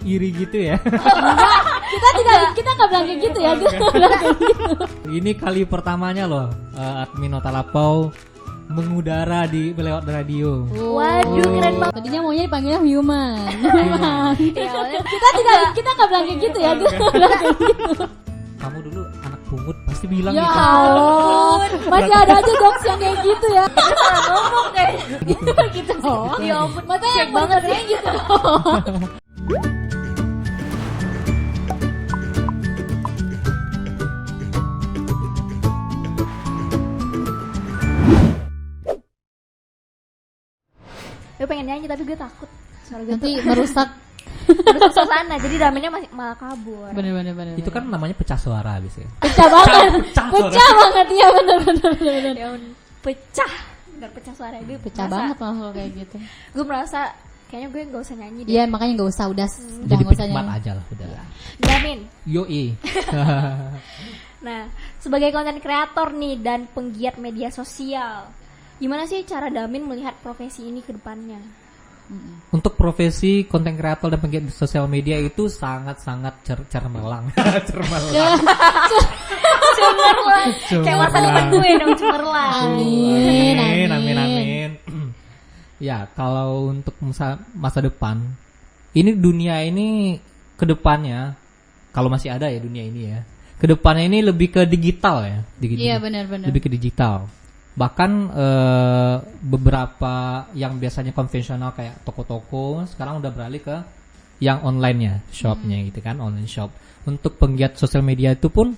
iri gitu ya. Kita nggak bilang kayak gitu ya. Kita nggak bilang kayak gitu. Ini kali pertamanya loh admin Otalapau mengudara di lewat radio. Waduh, keren banget. Tadinya maunya dipanggilnya human. Kita nggak bilang kayak gitu ya. Kita nggak bilang kayak gitu. Kamu dulu anak pungut pasti bilang Ya gitu. Allah, masih ada aja jokes yang kayak gitu ya. Ngomong kayak Gitu loh. ya ampun, Mata yang cek banget kayak gitu. Gue pengen nyanyi tapi gue takut suara gue Nanti merusak. suasana, jadi damainya masih malah kabur. Bener. Itu kan namanya pecah suara habis ya. Pecah banget. Pecah Pecah banget ya, bener. Ya ampun, pecah. Nggak pecah suara gue. Pecah banget malah kalau kayak gitu. Gue merasa kayaknya gue nggak usah nyanyi deh. Iya, makanya nggak usah, udah Jadi nggak usah penikmat nyanyi. aja lah udah. Jamin. Yoi. Nah, sebagai konten kreator nih dan penggiat media sosial, gimana sih cara Damin melihat profesi ini ke depannya? Untuk profesi konten kreator dan penggiat sosial media itu sangat-sangat cermelang. Cermelang. Cemerlang. Kayak masa depan gue dong, cemerlang. Amin. Ya, kalau untuk masa depan, ini dunia ini ke depannya, kalau masih ada ya dunia ini ya, ke depannya ini lebih ke digital ya. Iya, benar. Lebih ke digital. Bahkan beberapa yang biasanya konvensional kayak toko-toko sekarang udah beralih ke yang online-nya, shopnya gitu kan, online shop. Untuk penggiat sosial media itu pun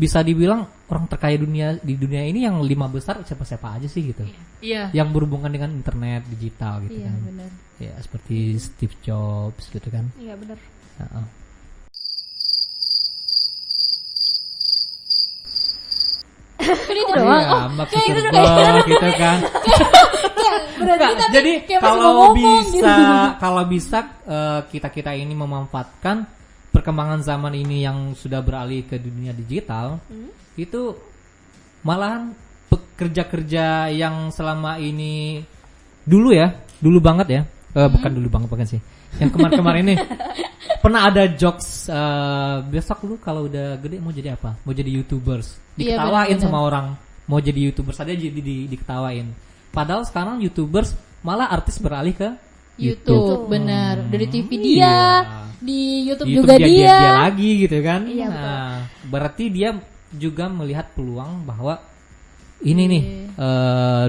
bisa dibilang orang terkaya di dunia ini yang 5 besar siapa-siapa aja sih gitu. Iya. Yang berhubungan dengan internet digital gitu Iya, kan. benar. Ya seperti Steve Jobs gitu kan. Iya benar. Heeh. Ini itu doang. Iya, Mark Zuckerberg gitu kan. Enggak, jadi kalau bisa kita ini memanfaatkan perkembangan zaman ini yang sudah beralih ke dunia digital, itu malahan pekerja-kerja yang selama ini dulu banget ya, bukan dulu banget bukan sih, yang kemarin-kemarin ini pernah ada jokes besok lu kalau udah gede mau jadi apa? Mau jadi YouTubers. Iya, Diketawain benar. sama orang mau jadi YouTubers saja jadi diketawain. Padahal sekarang YouTubers malah artis beralih ke YouTube, benar. Dari TV dia, Iya. di YouTube YouTube juga dia lagi gitu kan. Iya, Nah, berarti dia juga melihat peluang bahwa ini nih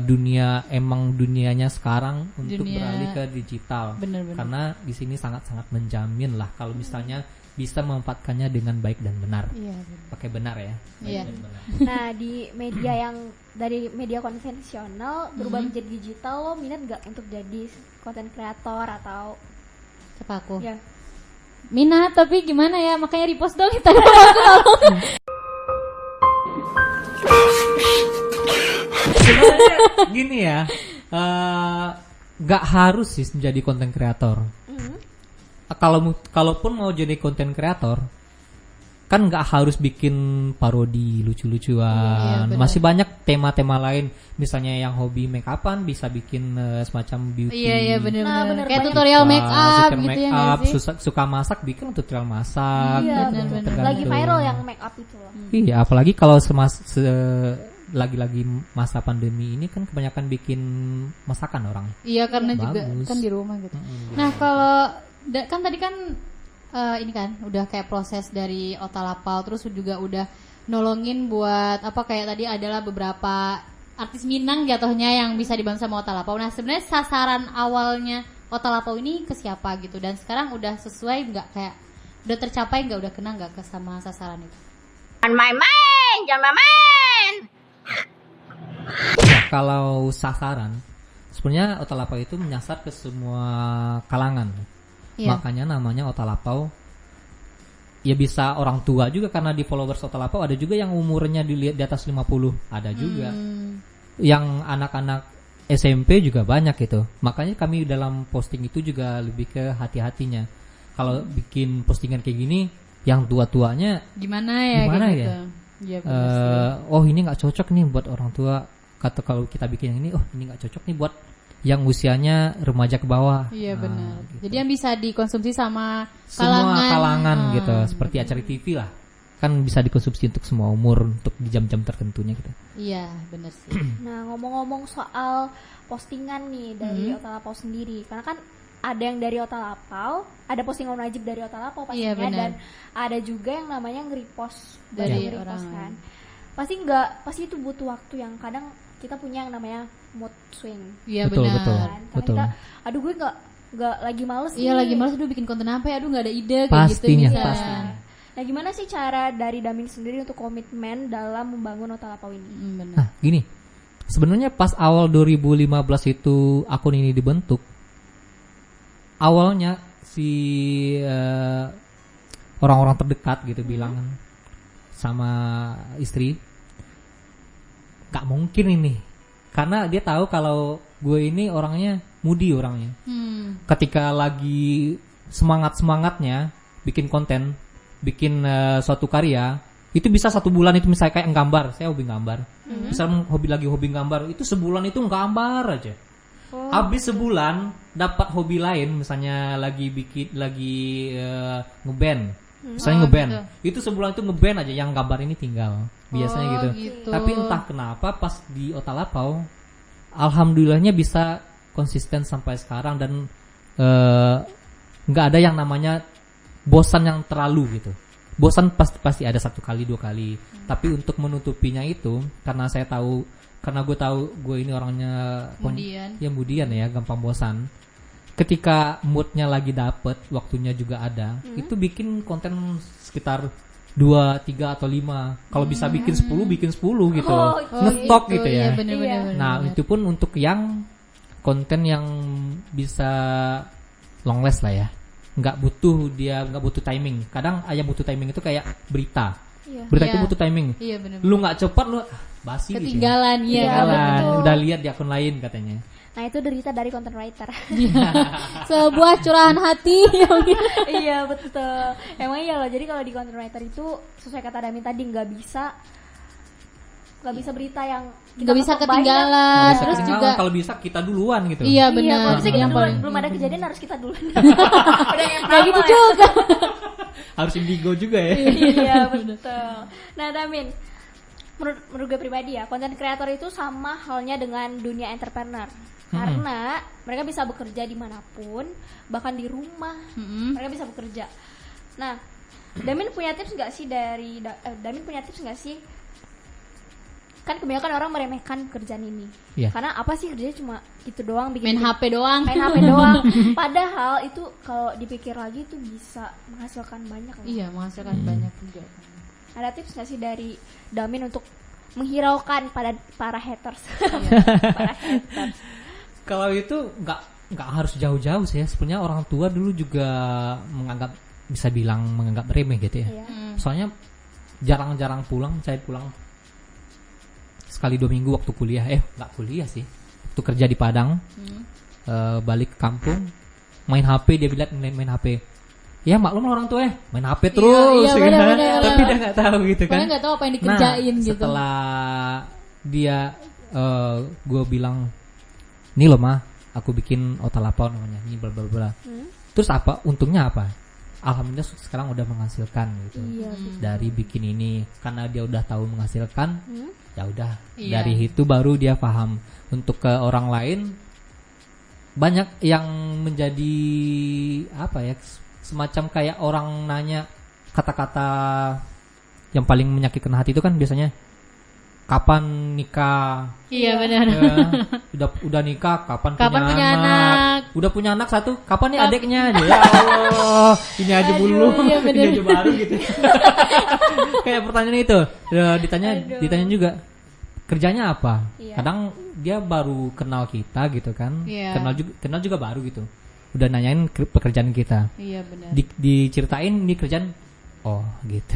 dunianya sekarang untuk Dunia- beralih ke digital. Benar. Karena di sini sangat-sangat menjamin lah kalau misalnya bisa memanfaatkannya dengan baik dan benar. Iya. Pakai benar ya. Baik Iya. dan benar. Nah, di media yang dari media konvensional berubah menjadi digital, lo minat gak untuk jadi konten kreator atau Siapa aku? ya? Minat, tapi gimana ya? Makanya repost dong Instagram aku tolong. Sebenarnya gini ya, nggak harus sih menjadi konten kreator. Kalaupun mau jadi konten kreator, kan nggak harus bikin parodi lucu-lucuan. Iya, benar. Masih banyak tema-tema lain, misalnya yang hobi make upan bisa bikin semacam beauty. Iya, benar. Nah, bener, Kayak banyak. tutorial make up tutorial gitu make ya up, nggak sih? suka masak bikin tutorial masak. Iya, gitu, benar. tergantung. Lagi viral yang make up itu loh. Iya, apalagi kalau lagi-lagi masa pandemi ini kan kebanyakan bikin masakan orang. Iya, karena juga Bagus. kan di rumah gitu. Nah, kalau kan tadi kan ini kan udah kayak proses dari Otalapau, terus juga udah nolongin buat apa kayak tadi adalah beberapa artis Minang jatuhnya yang bisa dibantu sama Otalapau. Nah, sebenarnya sasaran awalnya Otalapau ini ke siapa gitu, dan sekarang udah sesuai nggak, kayak udah tercapai nggak, udah kena nggak ke sama sasaran itu? Jangan main. Ya, kalau sasaran sebenarnya Otalapau itu menyasar ke semua kalangan. Iya. Makanya namanya Otalapau. Ya bisa orang tua juga karena di followers Otalapau ada juga yang umurnya di atas 50, ada juga. Yang anak-anak SMP juga banyak gitu. Makanya kami dalam posting itu juga lebih ke hati-hatinya. Kalau bikin postingan kayak gini yang tua-tuanya Gimana ya? Gimana kayak ya? gitu. Iya, benar. oh ini nggak cocok nih buat orang tua. Kata kalau kita bikin yang ini, oh ini nggak cocok nih buat yang usianya remaja ke bawah. Iya Nah, benar. gitu. Jadi yang bisa dikonsumsi sama Semua kalangan Ah, gitu, seperti acara TV lah. Kan bisa dikonsumsi untuk semua umur, untuk di jam-jam tertentunya gitu. Iya benar sih. Nah, ngomong-ngomong soal postingan nih dari Otalapau sendiri, karena kan ada yang dari Otalapau, ada postingan wajib dari Otalapau Iya, pastinya, benar. dan ada juga yang namanya nge-repost Dari nge-repost orang. kan. Pasti itu butuh waktu yang kadang kita punya yang namanya mood swing. Iya Betul, benar. betul. Kan? Karena Betul. kita, aduh gue nggak lagi males Iya nih. lagi malas aduh bikin konten apa ya, aduh nggak ada ide kayak Pastinya, gitu misalnya. pastinya. Nah, gimana sih cara dari Damin sendiri untuk komitmen dalam membangun Otalapau ini? Benar. Nah, gini. Sebenarnya pas awal 2015 itu akun ini dibentuk, awalnya si orang-orang terdekat gitu bilang sama istri, gak mungkin ini, karena dia tahu kalau gue ini orangnya moody orangnya. Ketika lagi semangatnya bikin konten, bikin suatu karya, itu bisa 1 bulan itu misalnya kayak gambar, saya hobi gambar, misalnya hobi gambar, itu sebulan itu gambar aja. Habis sebulan dapat hobi lain, misalnya lagi ngeband, misalnya ngeband, itu sebulan itu ngeband aja, yang gambar ini tinggal, biasanya gitu. Tapi entah kenapa pas di Otalapau, alhamdulillahnya bisa konsisten sampai sekarang dan nggak ada yang namanya bosan yang terlalu gitu. Bosan pasti ada 1 kali 2 kali. Tapi untuk menutupinya itu, karena gue tahu gue ini orangnya mudian ya, gampang bosan. Ketika moodnya lagi dapet, waktunya juga ada, itu bikin konten sekitar 2, 3 atau 5. Kalau bisa bikin 10 gitu. Ngestok gitu ya. Iya, bener. Nah, itu pun untuk yang konten yang bisa long last lah ya. Nggak butuh timing. Kadang yang butuh timing itu kayak berita. Berita itu Iya. butuh timing. Iya benar. Lu nggak cepat lu basi Ketinggalan, gitu. iya, Ketinggalan. betul. Udah lihat di akun lain katanya. Nah, itu derita dari content writer. Sebuah curahan hati. Iya, betul. Emang iya loh. Jadi kalau di content writer itu sesuai kata Damin tadi nggak bisa berita yang Nggak bisa ketok ketinggalan. Nggak bisa Terus ketinggalan, juga kalau bisa kita duluan gitu. iya banyak. benar. Iya, kalau bisa kita Yang duluan. paling- Belum ada kejadian harus kita duluan. Udah yang Kayak gitu pertama ya. juga. Harus indigo juga ya. Iya, betul. Nah, Damin, menurut gue pribadi ya, konten kreator itu sama halnya dengan dunia entrepreneur. Karena mereka bisa bekerja dimanapun, bahkan di rumah, mereka bisa bekerja. Nah, Damin punya tips nggak sih kan kebanyakan orang meremehkan kerjaan ini. Iya. Karena apa sih kerjanya cuma gitu doang, bikin Main HP doang. main HP doang. Padahal itu kalau dipikir lagi itu bisa menghasilkan banyak loh. Iya, menghasilkan banyak juga. Ada tips nggak sih dari Damin untuk menghiraukan pada para haters? Para haters. Kalau itu nggak harus jauh-jauh sih ya. Sebenarnya orang tua dulu juga menganggap remeh gitu ya. Iya. Soalnya jarang-jarang pulang, saya pulang sekali 2 minggu waktu kuliah. Nggak kuliah sih, waktu kerja di Padang. Balik ke kampung, main HP, dia bilang main HP. Ya maklum orang tua main HP terus, iya, ya bener, kan? bener. Tapi dia nggak tahu gitu kan. Padahal nggak tahu apa yang dikerjain gitu. Setelah dia, gue bilang, nih loh mah, aku bikin Otalapau namanya, ini bla bla bla. Terus apa? Untungnya apa? Alhamdulillah sekarang udah menghasilkan gitu. Iya, Dari bikin ini, karena dia udah tahu menghasilkan, ya udah. Iya. Dari itu baru dia paham. Untuk ke orang lain, banyak yang menjadi apa ya? Semacam kayak orang nanya kata-kata yang paling menyakitkan hati itu kan biasanya, kapan nikah? Iya benar. Ya, udah nikah, kapan Punya anak? Udah punya anak 1, kapan nih adeknya aja? Ya Allah, ini aja belum, iya bener. ini aja baru gitu. Kayak pertanyaan itu, ditanya juga kerjanya apa? Iya. Kadang dia baru kenal kita gitu kan, Iya. kenal juga baru gitu. Udah nanyain pekerjaan kita, Iya benar. diceritain ini kerjaan, oh gitu.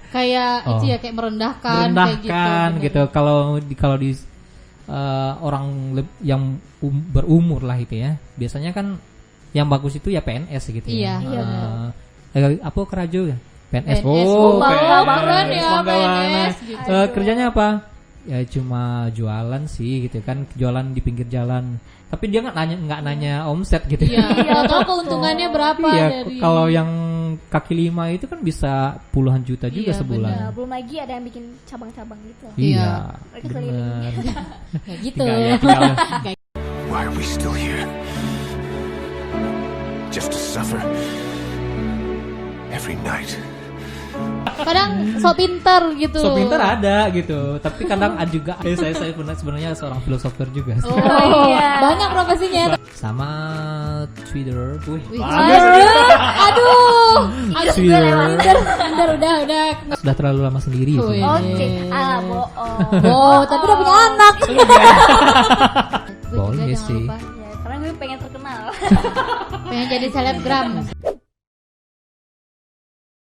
Kayak Oh. itu ya, kayak merendahkan gitu. Kalau di orang yang berumur lah itu ya, biasanya kan yang bagus itu ya PNS gitu Iya, ya. iya Apa kerajo ya? PNS. PNS. Oh, Bangga PNS. keren ya, Bangga PNS banget. gitu. Kerjanya apa? Ya cuma jualan sih gitu kan, jualan di pinggir jalan. Tapi dia nggak nanya omset gitu. Iya, tahu keuntungannya berapa Iya, dari. kalau yang kaki lima itu kan bisa puluhan juta juga Iya, sebulan. Nah, belum lagi ada yang bikin cabang-cabang gitu. Iya, Mereka bener. keliling. Kayak gitu. Tinggal. Why are we still here? Just to suffer every night. Kadang sok pinter gitu. So pinter ada gitu, tapi kadang ada juga. Saya pernah sebenarnya seorang filosofer juga. Oh, iya. banyak profesinya. Sama Twitter. Wih, Wih, bagus. aduh. Twitter. Bentar, udah. Sudah terlalu lama sendiri. Wih. sih. Oke, bohong. Oh, tapi udah punya anak. Gue juga Boleh jangan sih. lupa. Ya, karena gue pengen terkenal. Pengen jadi selebgram.